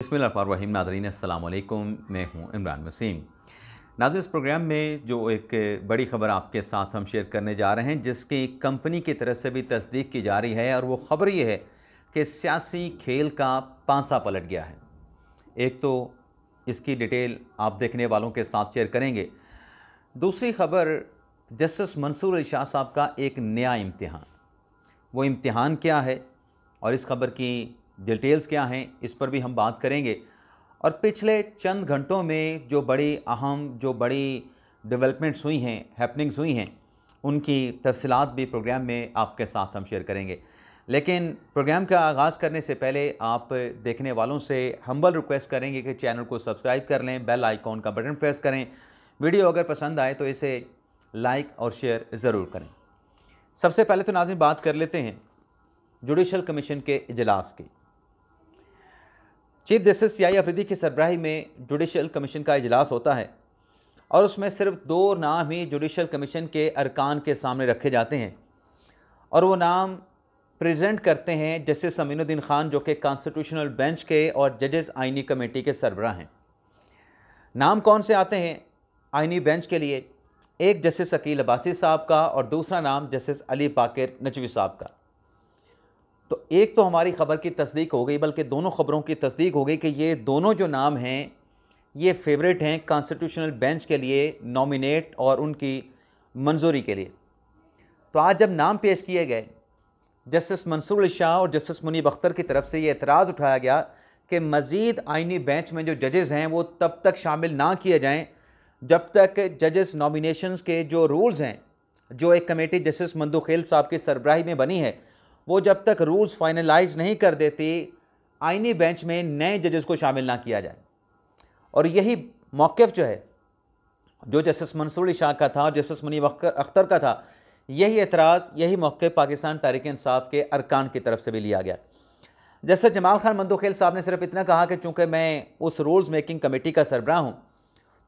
बिस्मिल्लाहिर्रहमानिर्रहीम। नाज़रीन अस्सलाम वालेकुम, मैं हूँ इमरान वसीम। नाज़रीन, इस प्रोग्राम में जो एक बड़ी ख़बर आपके साथ हम शेयर करने जा रहे हैं, जिसकी कंपनी की तरफ से भी तस्दीक की जा रही है, और वो ख़बर ये है कि सियासी खेल का पांसा पलट गया है। एक तो इसकी डिटेल आप देखने वालों के साथ शेयर करेंगे। दूसरी ख़बर, जस्टिस मंसूर अली शाह साहब का एक नया इम्तिहान। वो इम्तिहान क्या है और इस खबर की डिटेल्स क्या हैं, इस पर भी हम बात करेंगे। और पिछले चंद घंटों में जो बड़ी डेवलपमेंट्स हुई हैं, हैपनिंग्स हुई हैं, उनकी तफसीलात भी प्रोग्राम में आपके साथ हम शेयर करेंगे। लेकिन प्रोग्राम का आगाज़ करने से पहले आप देखने वालों से हम्बल रिक्वेस्ट करेंगे कि चैनल को सब्सक्राइब कर लें, बेल आइकॉन का बटन प्रेस करें। वीडियो अगर पसंद आए तो इसे लाइक और शेयर ज़रूर करें। सबसे पहले तो नाज़रीन बात कर लेते हैं जुडिशल कमीशन के इजलास की। चीफ जस्टिस सीआई अफरीदी की सरबराही में जुडिशल कमीशन का इजलास होता है और उसमें सिर्फ 2 नाम ही जुडिशल कमीशन के अरकान के सामने रखे जाते हैं, और वो नाम प्रेजेंट करते हैं जस्टिस अमीनुद्दीन खान, जो कि कॉन्स्टिट्यूशनल बेंच के और जजेस आइनी कमेटी के सरबराह हैं। नाम कौन से आते हैं आइनी बेंच के लिए? एक जस्टिस अकील अब्बासी साहब का और दूसरा नाम जस्टिस अली बाकर नजवी साहब का। तो एक तो हमारी ख़बर की तस्दीक हो गई, बल्कि दोनों ख़बरों की तस्दीक हो गई कि ये दोनों जो नाम हैं ये फेवरेट हैं कॉन्स्टिट्यूशनल बेंच के लिए नॉमिनेट और उनकी मंजूरी के लिए। तो आज जब नाम पेश किए गए जस्टिस मंसूर अली शाह और जस्टिस मुनीब अख्तर की तरफ से ये एतराज़ उठाया गया कि मज़ीद आइनी बेंच में जो जजेस हैं वो तब तक शामिल ना किए जाएँ जब तक जजेस नॉमिनेशंस के जो रूल्स हैं, जो एक कमेटी जस्टिस मंदू खेल साहब की सरबराही में बनी है, वो जब तक रूल्स फाइनलाइज नहीं कर देती, आइनी बेंच में नए जजेस को शामिल ना किया जाए। और यही मौक़िफ़ जो है, जो जस्टिस मंसूर अली शाह का था और जस्टिस मुनीब अख्तर का था, यही एतराज़, यही मौक़िफ़ पाकिस्तान तहरीक इंसाफ के अरकान की तरफ से भी लिया गया। जस्टिस जमाल खान मंदोखेल साहब ने सिर्फ इतना कहा कि चूँकि मैं उस रूल्स मेकिंग कमेटी का सरबराह हूँ,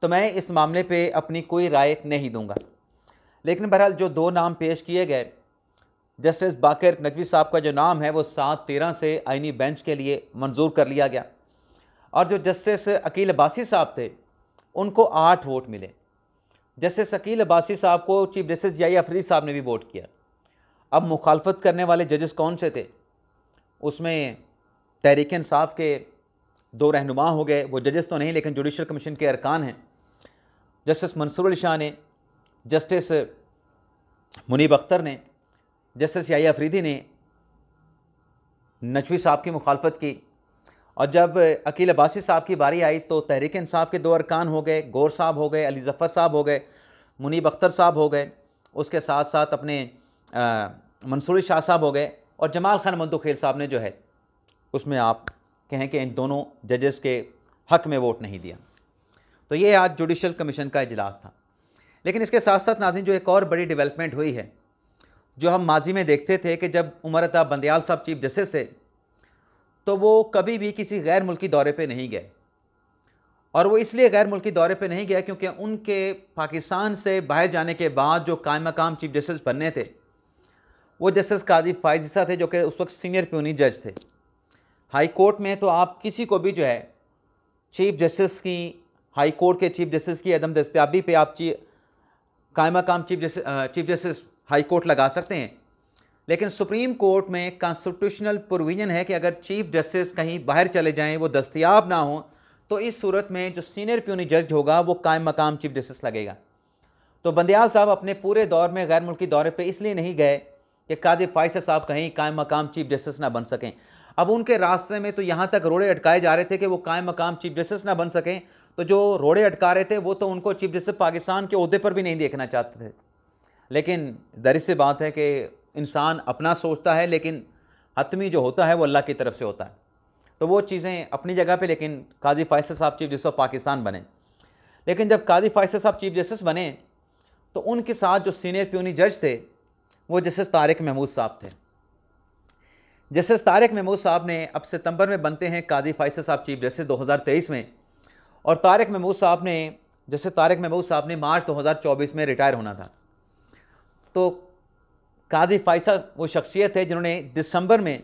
तो मैं इस मामले पर अपनी कोई राय नहीं दूँगा। लेकिन बहरहाल जो 2 नाम पेश किए गए, जस्टिस बाकर नकवी साहब का जो नाम है वो 7-13 से आइनी बेंच के लिए मंजूर कर लिया गया, और जो जस्टिस अकील अब्बासी साहब थे उनको 8 वोट मिले। जस्टिस अकील अब्बासी साहब को चीफ जस्टिस सीआई अफरीदी साहब ने भी वोट किया। अब मुखालफत करने वाले जजेस कौन से थे? उसमें तहरीक इंसाफ के 2 रहनुमा हो गए, वो जजेस तो नहीं लेकिन जुडिशल कमीशन के अरकान हैं। जस्टिस मंसूर अली शाह ने, जस्टिस मुनीब अख्तर ने, जस्टिस सीआई अफरीदी ने नजवी साहब की मुखालफत की। और जब अकील अब्बासी साहब की बारी आई तो तहरीक इंसाफ के 2 अरकान हो गए, गौर साहब हो गए, अली ज़फ़र साहब हो गए, मुनीब अख्तर साहब हो गए, उसके साथ साथ अपने मंसूर अली शाह साहब हो गए, और जमाल खान मंदोखेल साहब ने जो है उसमें आप कहें कि इन दोनों जजेस के हक़ में वोट नहीं दिया। तो ये आज जुडिशल कमीशन का इजलास था। लेकिन इसके साथ साथ नाज़रीन, जो एक और बड़ी डेवलपमेंट हुई है, जो हम माजी में देखते थे कि जब उमर अता बंदयाल साहब चीफ जस्टिस से, तो वो कभी भी किसी गैर मुल्की दौरे पे नहीं गए। और वो इसलिए गैर मुल्की दौरे पे नहीं गए क्योंकि उनके पाकिस्तान से बाहर जाने के बाद जो कायम मकाम चीफ जस्टिस बनने थे, वो जस्टिस काजी फ़ाइज़ ईसा थे, जो कि उस वक्त सीनियर प्यूनी जज थे। हाई कोर्ट में तो आप किसी को भी जो है चीफ जस्टिस की, हाई कोर्ट के चीफ जस्टिस की अदम दस्तयाबी पे आप कायम मकाम चीफ जस्टिस हाई कोर्ट लगा सकते हैं। लेकिन सुप्रीम कोर्ट में कॉन्स्टिट्यूशनल प्रोविज़न है कि अगर चीफ जस्टिस कहीं बाहर चले जाएं, वो दस्तयाब ना हो, तो इस सूरत में जो सीनियर प्यूनी जज होगा वो कायम मकाम चीफ जस्टिस लगेगा। तो बंदयाल साहब अपने पूरे दौर में गैर मुल्की दौरे पे इसलिए नहीं गए कि काजी फ़ाइज़ साहब कहीं कायम मकाम चीफ जस्टिस ना बन सकें। अब उनके रास्ते में तो यहाँ तक रोड़े अटकाए जा रहे थे कि वो कायम मकाम चीफ जस्टिस ना बन सकें, तो जो रोड़े अटका रहे थे वो तो उनको चीफ जस्टिस पाकिस्तान के ओहदे पर भी नहीं देखना चाहते थे। लेकिन ज़ाहिर सी बात है कि इंसान अपना सोचता है, लेकिन हतमी जो होता है वो अल्लाह की तरफ से होता है। तो वो चीज़ें अपनी जगह पे, लेकिन काजी फ़ाइज़ साहब चीफ जस्टिस ऑफ पाकिस्तान बने। लेकिन जब काजी फ़ाइज़ साहब चीफ जस्टिस बने तो उनके साथ जो सीनियर प्यूनी जज थे वो जस्टिस तारिक महमूद साहब थे। जस्टिस तारिक महमूद साहब ने, अब सितंबर में बनते हैं काजी फ़ाइज़ साहब चीफ जस्टिस 2023 में, और जस्टिस तारिक महमूद साहब ने मार्च 2024 में रिटायर होना था। तो काजी फ़ाइज़ साहब वो शख्सियत है जिन्होंने दिसंबर में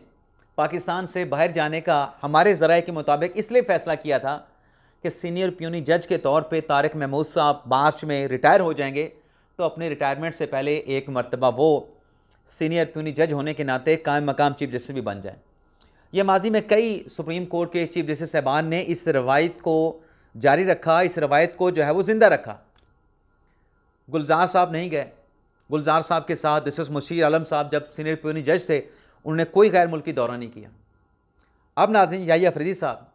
पाकिस्तान से बाहर जाने का हमारे ज़राए के मुताबिक इसलिए फ़ैसला किया था कि सीनियर प्यूनी जज के तौर पे तारिक महमूद साहब मार्च में रिटायर हो जाएंगे, तो अपने रिटायरमेंट से पहले एक मरतबा वो सीनियर प्यूनी जज होने के नाते कायम मकाम चीफ जस्टिस भी बन जाए। ये माजी में कई सुप्रीम कोर्ट के चीफ जस्टिस साहबान ने इस रवायत को जारी रखा, इस रवायत को जो है वो ज़िंदा रखा। गुलजार साहब नहीं गए, गुलजार साहब के साथ जस्टिस मुशीर आलम साहब जब सीनियर प्यूनी जज थे उन्होंने कोई गैर मुल्की दौरा नहीं किया। अब नाज़रीन, याहिया अफरीदी साहब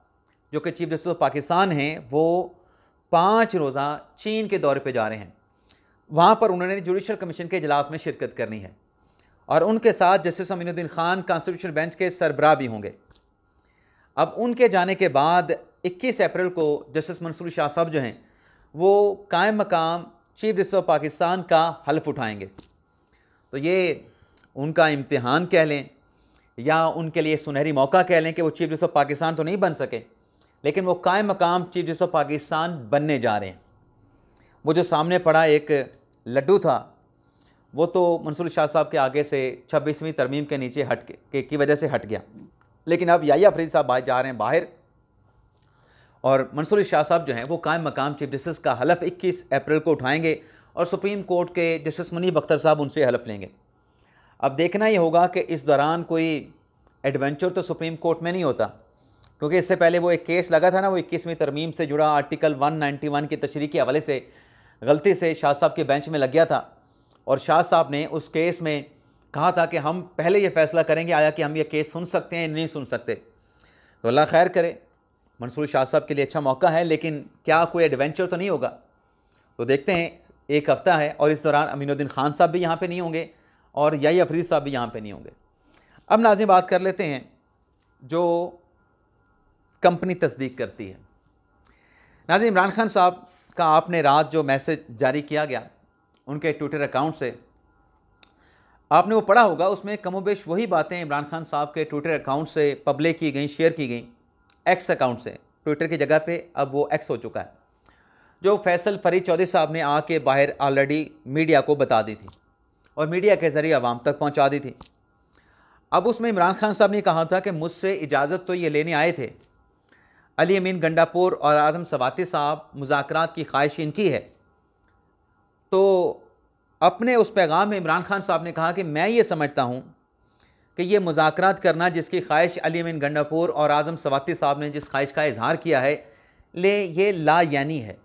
जो कि चीफ जस्टिस ऑफ पाकिस्तान हैं, वो 5 रोज़ा चीन के दौरे पे जा रहे हैं। वहाँ पर उन्होंने जुडिशल कमीशन के इजलास में शिरकत करनी है और उनके साथ justice Aminuddin Khan constitutional bench के सरबराह भी होंगे। अब उनके जाने के बाद 21 अप्रैल को जस्टिस मंसूर शाह साहब जो हैं वो कायम मकाम चीफ जस्टिस ऑफ पाकिस्तान का हल्फ उठाएंगे। तो ये उनका इम्तिहान कह लें या उनके लिए सुनहरी मौका कह लें कि वो चीफ जस्टिस ऑफ पाकिस्तान तो नहीं बन सके, लेकिन वो कायम मकाम चीफ जस्टिस ऑफ पाकिस्तान बनने जा रहे हैं। वो जो सामने पड़ा एक लड्डू था वो तो मंसूर शाह साहब के आगे से 26वीं तरमीम के नीचे हट के की वजह से हट गया, लेकिन अब याहिया अफरीदी साहब जा रहे हैं बाहर और मंसूर शाह साहब जो हैं वो कायम मकाम चीफ जस्टिस का हलफ 21 अप्रैल को उठाएंगे और सुप्रीम कोर्ट के जस्टिस मुनीब अख्तर साहब उनसे हलफ लेंगे। अब देखना ये होगा कि इस दौरान कोई एडवेंचर तो सुप्रीम कोर्ट में नहीं होता, क्योंकि इससे पहले वो एक केस लगा था ना, वो 21वीं तरमीम से जुड़ा आर्टिकल 191 की तशरीह के हवाले से गलती से शाह साहब के बेंच में लग गया था और शाह साहब ने उस केस में कहा था कि हम पहले ये फ़ैसला करेंगे आया कि हम ये केस सुन सकते हैं नहीं सुन सकते। तो अल्लाह खैर करे, मंसूर शाह साहब के लिए अच्छा मौका है, लेकिन क्या कोई एडवेंचर तो नहीं होगा। तो देखते हैं, एक हफ़्ता है और इस दौरान अमीनुद्दीन खान साहब भी यहाँ पे नहीं होंगे और याहिया अफरीदी साहब भी यहाँ पे नहीं होंगे। अब नाज़रीन बात कर लेते हैं जो कंपनी तस्दीक करती है। नाज़रीन, इमरान खान साहब का आपने रात जो मैसेज जारी किया गया उनके ट्विटर अकाउंट से, आपने वो पढ़ा होगा, उसमें कमोबेश वही बातें इमरान खान साहब के ट्विटर अकाउंट से पब्लिक की गई, शेयर की गई, एक्स अकाउंट से। ट्विटर की जगह पे अब वो एक्स हो चुका है, जो फैसल फरीद चौधरी साहब ने आके बाहर ऑलरेडी मीडिया को बता दी थी और मीडिया के ज़रिए आवाम तक पहुंचा दी थी। अब उसमें इमरान खान साहब ने कहा था कि मुझसे इजाज़त तो ये लेने आए थे, अली अमीन गंडापुर और आज़म सवाती साहब मुज़ाकरात की ख्वाहिश इनकी है। तो अपने उस पैगाम में इमरान खान साहब ने कहा कि मैं ये समझता हूँ कि ये मुज़ाकरात करना जिसकी ख्वाहिश अली अमीन गंडापुर और आज़म सवाती साहब ने जिस ख्वाहिश का इजहार किया है, ये ला यानी है,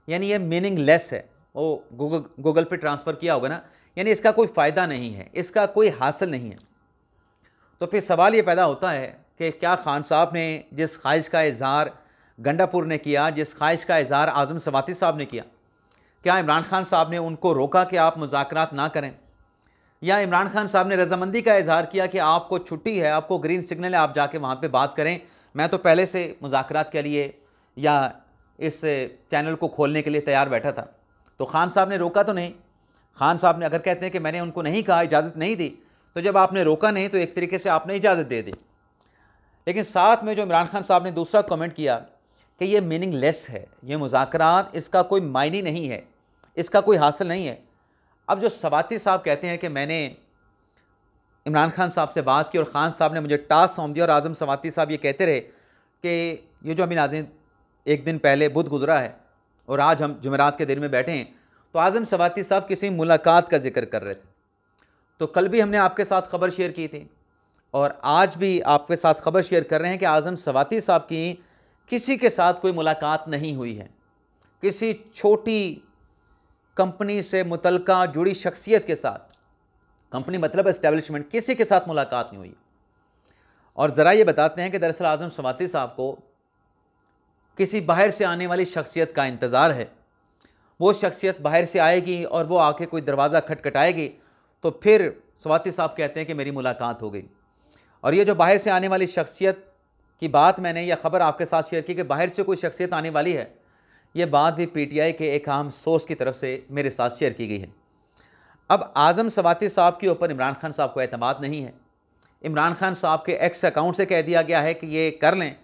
यानी ये मीनिंगलेस है। वो गूगल पे ट्रांसफ़र किया होगा ना, यानी इसका कोई फ़ायदा नहीं है, इसका कोई हासिल नहीं है। तो फिर सवाल ये पैदा होता है कि क्या खान साहब ने जिस ख्वाहिश का इजहार गंडापुर ने किया, जिस ख्वाहिश का इजहार आज़म सवाती साहब ने किया, क्या इमरान खान साहब ने उनको रोका कि आप मुज़ाकरात ना करें, या इमरान खान साहब ने रजामंदी का इजहार किया कि आपको छुट्टी है, आपको ग्रीन सिग्नल है, आप जाके वहाँ पे बात करें, मैं तो पहले से मुज़ाकरात के लिए या इस चैनल को खोलने के लिए तैयार बैठा था। तो खान साहब ने रोका तो नहीं। खान साहब ने अगर कहते हैं कि मैंने उनको नहीं कहा, इजाज़त नहीं दी, तो जब आपने रोका नहीं तो एक तरीके से आपने इजाज़त दे दी। लेकिन साथ में जो इमरान खान साहब ने दूसरा कमेंट किया कि ये मीनिंगलेस है, ये मुज़ाकरात, इसका कोई मायने नहीं है, इसका कोई हासिल नहीं है। अब जो सवाती साहब कहते हैं कि मैंने इमरान खान साहब से बात की और ख़ान साहब ने मुझे टास्क सौंप दिया और आज़म सवाती साहब ये कहते रहे कि ये जो अभी नाज़रीन एक दिन पहले बुध गुजरा है और आज हम जुमेरात के दिन में बैठे हैं, तो आज़म सवाती साहब किसी मुलाकात का जिक्र कर रहे थे। तो कल भी हमने आपके साथ खबर शेयर की थी और आज भी आपके साथ खबर शेयर कर रहे हैं कि आज़म सवाती साहब की किसी के साथ कोई मुलाकात नहीं हुई है, किसी छोटी कंपनी से मुतल्लिका जुड़ी शख्सियत के साथ, कंपनी मतलब एस्टेब्लिशमेंट, किसी के साथ मुलाकात नहीं हुई। और ज़रा ये बताते हैं कि दरअसल आज़म सवाती साहब को किसी बाहर से आने वाली शख्सियत का इंतज़ार है। वो शख्सियत बाहर से आएगी और वो आके कोई दरवाज़ा खटखटाएगी तो फिर सवाती साहब कहते हैं कि मेरी मुलाकात हो गई। और ये जो बाहर से आने वाली शख्सियत की बात मैंने यह ख़बर आपके साथ शेयर की कि बाहर से कोई शख्सियत आने वाली है, ये बात भी पीटीआई के एक अहम सोर्स की तरफ से मेरे साथ शेयर की गई है। अब आज़म सवाती साहब के ऊपर इमरान खान साहब को एतमाद नहीं है। इमरान खान साहब के एक्स अकाउंट से कह दिया गया है कि ये कर लें,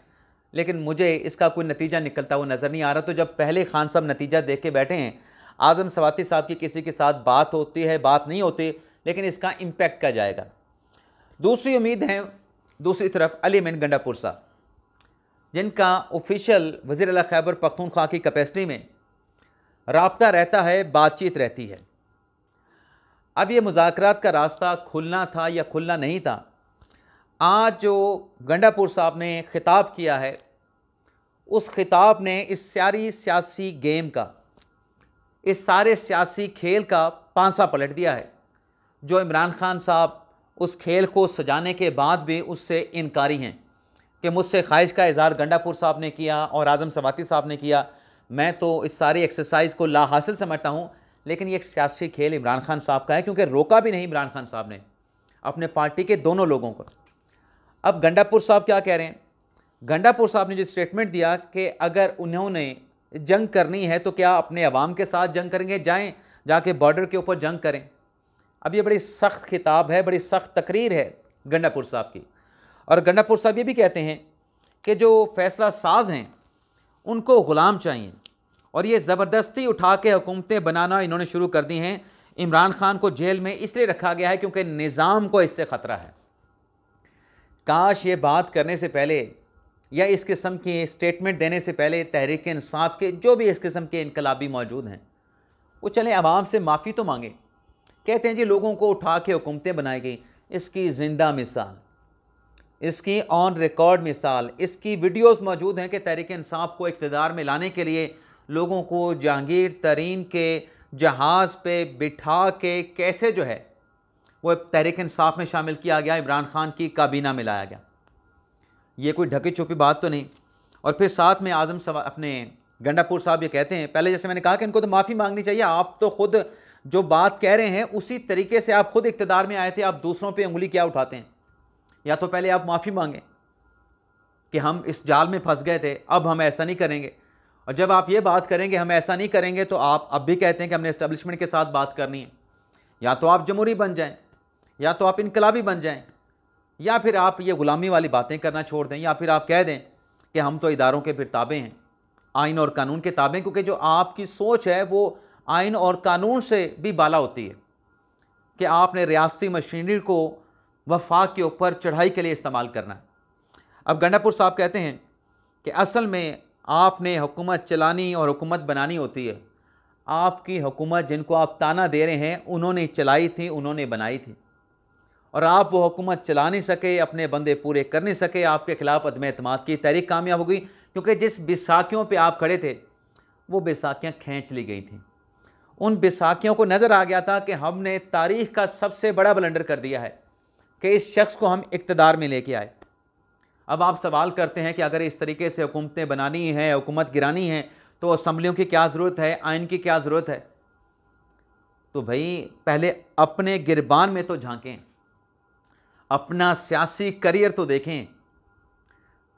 लेकिन मुझे इसका कोई नतीजा निकलता हुआ नज़र नहीं आ रहा। तो जब पहले खान साहब नतीजा देख के बैठे हैं, आज़म सवाती साहब की किसी के साथ बात होती है, बात नहीं होती, लेकिन इसका इम्पैक्ट क्या जाएगा। दूसरी उम्मीद है दूसरी तरफ अली अमीन गंडापुर साहब, जिनका ऑफिशियल वज़ीर आला खैबर पख्तूनख्वा की कैपेसिटी में राब्ता रहता है, बातचीत रहती है। अब ये मुज़ाकरात का रास्ता खुलना था या खुलना नहीं था, आज जो गंडापुर साहब ने खिताब किया है, उस खिताब ने इस सारी सियासी गेम का, इस सारे सियासी खेल का पांसा पलट दिया है। जो इमरान खान साहब उस खेल को सजाने के बाद भी उससे इनकारी हैं कि मुझसे ख्वाहिश का इज़हार गंडापुर साहब ने किया और आज़म सवाती साहब ने किया, मैं तो इस सारी एक्सरसाइज को ला हासिल समझता हूँ, लेकिन ये एक सियासी खेल इमरान खान साहब का है, क्योंकि रोका भी नहीं इमरान खान साहब ने अपने पार्टी के दोनों लोगों को। अब गंडापुर साहब क्या कह रहे हैं? गंडापुर साहब ने जो स्टेटमेंट दिया कि अगर उन्होंने जंग करनी है तो क्या अपने अवाम के साथ जंग करेंगे, जाएं जाके बॉर्डर के ऊपर जंग करें। अब ये बड़ी सख्त खिताब है, बड़ी सख्त तकरीर है गंडापुर साहब की। और गंडापुर साहब ये भी कहते हैं कि जो फैसला साज हैं उनको ग़ुलाम चाहिए, और ये ज़बरदस्ती उठा के हुकूमतें बनाना इन्होंने शुरू कर दी हैं। इमरान खान को जेल में इसलिए रखा गया है क्योंकि निज़ाम को इससे ख़तरा है। काश ये बात करने से पहले या इस किस्म की स्टेटमेंट देने से पहले तहरीक इंसाफ के जो भी इस किस्म के इनकलाबी मौजूद हैं वो चलें आवाम से माफ़ी तो मांगे। कहते हैं जी लोगों को उठा के हुकूमतें बनाई गई, इसकी ज़िंदा मिसाल, इसकी ऑन रिकॉर्ड मिसाल, इसकी वीडियोस मौजूद हैं कि तहरीक इंसाफ को इक़्तिदार में लाने के लिए लोगों को जहांगीर तरीन के जहाज़ पे बिठा के कैसे जो है वो तहरीक इंसाफ में शामिल किया गया, इमरान खान की काबीना में लाया गया। ये कोई ढकी छुपी बात तो नहीं। और फिर साथ में अपने गंडापुर साहब ये कहते हैं, पहले जैसे मैंने कहा कि इनको तो माफ़ी मांगनी चाहिए, आप तो खुद जो बात कह रहे हैं उसी तरीके से आप खुद इक़्तिदार में आए थे, आप दूसरों पे उंगली क्या उठाते हैं? या तो पहले आप माफ़ी मांगें कि हम इस जाल में फंस गए थे, अब हम ऐसा नहीं करेंगे। और जब आप ये बात करेंगे हम ऐसा नहीं करेंगे, तो आप अब भी कहते हैं कि हमने इस्टेब्लिशमेंट के साथ बात करनी है। या तो आप जमहूरी बन जाएं, या तो आप इनकलाबी बन जाएं, या फिर आप ये ग़ुलामी वाली बातें करना छोड़ दें, या फिर आप कह दें कि हम तो इदारों के फिर ताबे हैं, आइन और कानून के ताबे, क्योंकि जो आपकी सोच है वो आइन और कानून से भी बाला होती है कि आपने रियासती मशीनरी को वफाक के ऊपर चढ़ाई के लिए इस्तेमाल करना है। अब गंडापुर साहब कहते हैं कि असल में आपने हुकूमत चलानी और हुकूमत बनानी होती है। आपकी हुकूमत जिनको आप ताना दे रहे हैं उन्होंने चलाई थी, उन्होंने बनाई थी, और आप वो हुकूमत चला नहीं सके, अपने बंदे पूरे कर नहीं सके, आपके खिलाफ अदम एतमाद की तहरीक कामयाब हो गई, क्योंकि जिस बैसाखियों पे आप खड़े थे वो बैसाखियाँ खींच ली गई थी। उन बैसाखियों को नज़र आ गया था कि हमने तारीख़ का सबसे बड़ा ब्लंडर कर दिया है कि इस शख्स को हम इक़्तिदार में लेके आए। अब आप सवाल करते हैं कि अगर इस तरीके से हुकूमतें बनानी हैं, हुकूमत गिरानी है, तो असम्बलियों की क्या ज़रूरत है, आइन की क्या ज़रूरत है? तो भाई पहले अपने गिरबान में तो झांकें, अपना सियासी करियर तो देखें।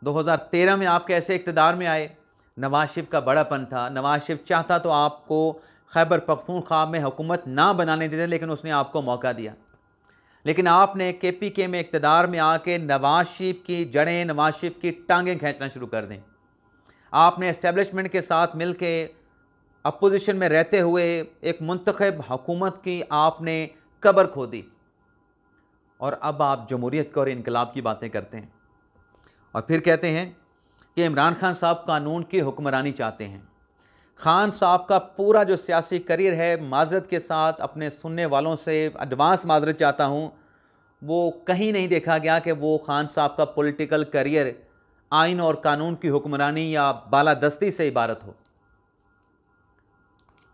2013 में आप कैसे इक़्तिदार में आए? नवाज शरीफ का बड़ापन था, नवाज शरीफ चाहता तो आपको खैबर पख्तूनख्वा में हुकूमत ना बनाने देते, लेकिन उसने आपको मौका दिया। लेकिन आपने KPK में इक़्तिदार में आके नवाज शरीफ की जड़ें, नवाज शरीफ की टांगें खींचना शुरू कर दें। आपने एस्टेब्लिशमेंट के साथ मिल के अपोजिशन में रहते हुए एक मुंतखब हुकूमत की आपने कब्र खोदी, और अब आप जमहूरियत और इनकलाब की बातें करते हैं। और फिर कहते हैं कि इमरान खान साहब कानून की हुक्मरानी चाहते हैं। खान साहब का पूरा जो सियासी करियर है, माजरत के साथ अपने सुनने वालों से एडवांस माजरत चाहता हूँ, वो कहीं नहीं देखा गया कि वो खान साहब का पॉलिटिकल करियर आइन और कानून की हुक्मरानी या बालादस्ती से इबारत हो।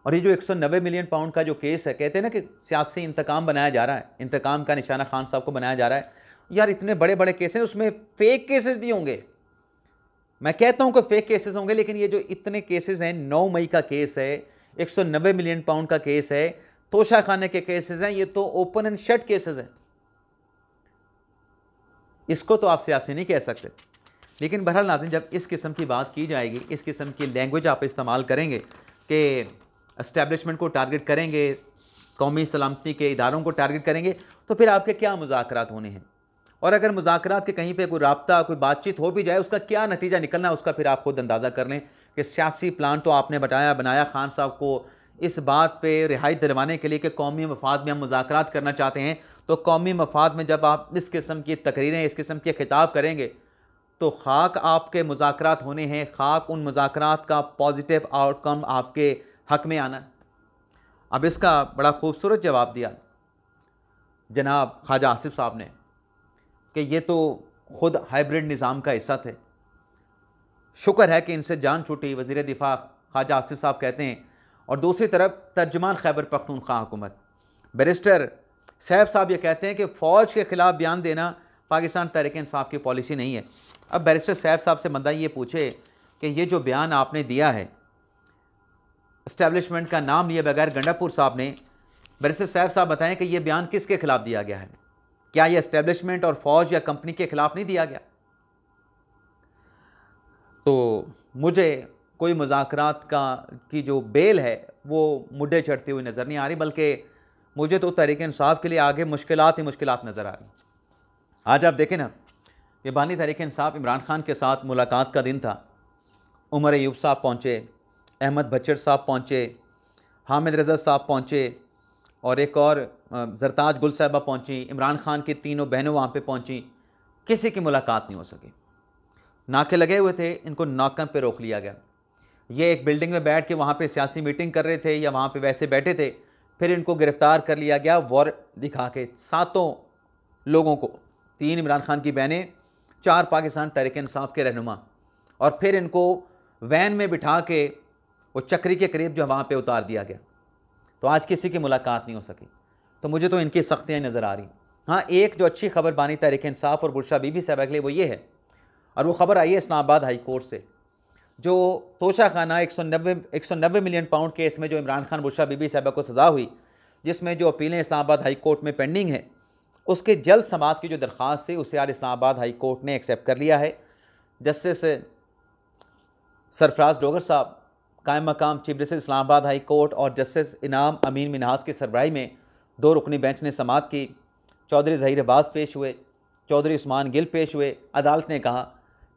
और ये जो 190 मिलियन पाउंड का जो केस है, कहते हैं ना कि सियासी इंतकाम बनाया जा रहा है, इंतकाम का निशाना खान साहब को बनाया जा रहा है। यार इतने बड़े बड़े केस हैं, उसमें फेक केसेस भी होंगे। मैं कहता हूं कि फेक केसेस होंगे, लेकिन ये जो इतने केसेस हैं, 9 मई का केस है, 190 मिलियन पाउंड का केस है, तोशा खाने के केसेस हैं, ये तो ओपन एंड शट केसेस हैं। इसको तो आप सियासी नहीं कह सकते। लेकिन बहरहाल नाज़रीन, जब इस किस्म की बात की जाएगी, इस किस्म की लैंग्वेज आप इस्तेमाल करेंगे कि एस्टेब्लिशमेंट को टारगेट करेंगे, कौमी सलामती के इदारों को टारगेट करेंगे, तो फिर आपके क्या मुज़ाकरात होने हैं? और अगर मुज़ाकरात के कहीं पे कोई राब्ता, कोई बातचीत हो भी जाए, उसका क्या नतीजा निकलना है, उसका फिर आप खुद अंदाज़ा कर लें कि सियासी प्लान तो आपने बनाया खान साहब को इस बात पे रिहाई दिलवाने के लिए कि कौमी मफाद में हम मुज़ाकरात करना चाहते हैं, तो कौमी मफाद में जब आप इस किस्म की तकरीरें, इस किस्म के खिताब करेंगे तो खाक आपके मुज़ाकरात होने हैं, खाक उन मुज़ाकरात का पॉजिटिव आउटकम आपके हक़ में आना। अब इसका बड़ा खूबसूरत जवाब दिया जनाब ख्वाजा आसिफ साहब ने कि ये तो ख़ुद हाइब्रिड निज़ाम का हिस्सा थे। शुक्र है कि इनसे जान छूटी। वज़ीर दिफा ख्वाजा आसिफ साहब कहते हैं। और दूसरी तरफ तर्जुमान खैबर पख्तूनख्वा हुकूमत बैरिस्टर सैफ साहब ये कहते हैं कि फ़ौज के ख़िलाफ़ बयान देना पाकिस्तान तहरीक इंसाफ की पॉलिसी नहीं है। अब बैरिस्टर सैफ साहब से बंदा ये पूछे कि ये जो बयान आपने दिया है, इस्टेब्लिशमेंट का नाम लिए बगैर गंडापुर साहब ने, बैरिस्टर सैफ साहब बताएं कि ये बयान किसके ख़िलाफ़ दिया गया है? क्या ये इस्टेब्लिशमेंट और फ़ौज या कंपनी के ख़िलाफ़ नहीं दिया गया? तो मुझे कोई मुज़ाकरात की जो बेल है वो मुड्ढे चढ़ती हुई नज़र नहीं आ रही, बल्कि मुझे तो तहरीक इंसाफ के लिए आगे मुश्किलात ही मुश्किलात नज़र आ रही। आज आप देखें ना कि बानी तहरीक इंसाफ इमरान खान के साथ मुलाकात का दिन था। उमर अयूब साहब पहुँचे, अहमद बच्चर साहब पहुँचे, हामिद रज़ा साहब पहुँचे और एक और ज़रताज गुल साहिबा पहुँची। इमरान खान की तीनों बहनों वहाँ पे पहुँची। किसी की मुलाकात नहीं हो सकी। नाके लगे हुए थे, इनको नाकों पे रोक लिया गया। ये एक बिल्डिंग में बैठ के वहाँ पे सियासी मीटिंग कर रहे थे या वहाँ पे वैसे बैठे थे, फिर इनको गिरफ़्तार कर लिया गया वारंट दिखा के। 7 लोगों को, 3 इमरान खान की बहनें, 4 पाकिस्तान तहरीक इंसाफ के रहनुमा, और फिर इनको वैन में बिठा के वो चक्री के करीब जो वहाँ पे उतार दिया गया। तो आज किसी की मुलाकात नहीं हो सकी। तो मुझे तो इनकी सख्तियाँ नज़र आ रही। हाँ, एक जो अच्छी खबर बानी तहरीक इंसाफ और बुरशा बीबी साहबा के लिए वो ये है, और वो ख़बर आई है इस्लामाबाद हाई कोर्ट से, जो तोशा खाना 190 मिलियन पाउंड केस में जो इमरान खान बुरशा बीबी साहबा को सज़ा हुई, जिसमें जो अपीलें इस्लामाबाद हाई कोर्ट में पेंडिंग है, उसके जल्द समाअत की जो दरख्वास्त थी उसे आज इस्लामाबाद हाई कोर्ट ने एक्सेप्ट कर लिया है। जस्टिस सरफराज डोगर साहब कायम मकाम chief justice Islamabad high court और जस्टिस इनाम अमीन मिनहास की सरबराही में 2 रुकनी बेंच ने समाअत की। चौधरी ज़हीर अब्बास पेश हुए, चौधरी उस्मान गिल पेश हुए। अदालत ने कहा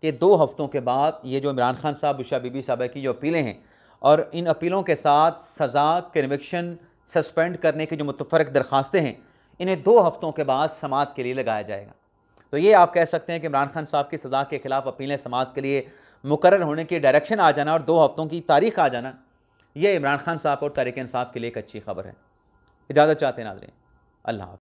कि 2 हफ्तों के बाद ये जो इमरान खान साहब बुरशा बीबी साहबा की जो अपीलें हैं और इन अपीलों के साथ सज़ा, कन्विक्शन, सस्पेंड करने की जो मुतफ़र्रिक़ दरख्वास्तें हैं, इन्हें 2 हफ्तों के बाद समाअत के लिए लगाया जाएगा। तो ये आप कह सकते हैं कि इमरान खान साहब की सज़ा के ख़िलाफ़ अपीलें समाअत के लिए मुकर्रर होने की डायरेक्शन आ जाना और 2 हफ्तों की तारीख़ आ जाना, ये इमरान खान साहब और तहरीक इंसाफ के लिए एक अच्छी खबर है। इजाज़त चाहते हैं नाज़रीन। अल्लाह हाफ़िज़।